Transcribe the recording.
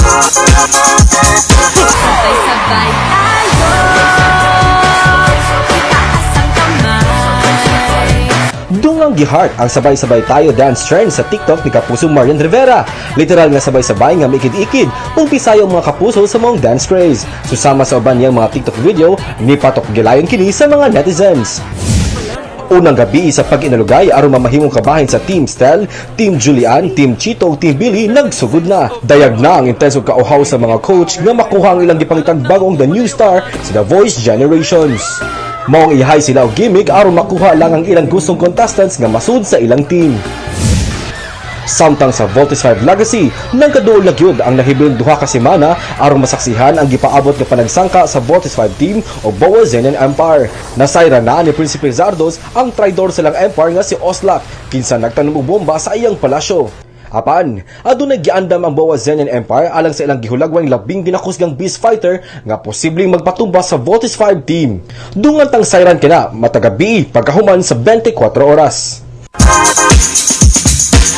Sabay-sabay tayo, itaas ang kamay. Dungang gihart ang sabay-sabay tayo dance trend sa TikTok ni Kapuso Marian Rivera. Literal nga sabay-sabay nga mikid-ikid kung pisayo ang mga kapuso sa mong dance craze. Susama sa uban niyang mga TikTok video, ni patok gilayon kini sa mga netizens. Unang gabi sa pag-inalugay aron mamahimong kabahin sa Team Stel, Team Julian, Team Chito, Team Billy nagsugod na. Dayag na ang intensong kauhaw sa mga coach nga makuha ang ilang gipangitang bagong The New Star sa The Voice Generations. Maong ihay sila og gimmick aron makuha lang ang ilang gustong contestants nga masud sa ilang team. Samtang sa Voltes 5 Legacy, nagkaduol na gyud ang nahibiling duha ka semana aron masaksihan ang gipaabot nga panagsangka sa Voltes 5 team o Boa Zenian Empire. Nasayra na ni Prinsipe Zardos ang traidor silang Empire nga si Oslak kinsa nagtanom og bomba sa iyang palasyo. Apan, adunay giandam ang Boa Zenian Empire alang sa ilang gihulagwang labing ginakusgang beast fighter nga posibleng magpatumba sa Voltes 5 team. Dungan tang sayran kina matagabi pagkahuman sa 24 oras.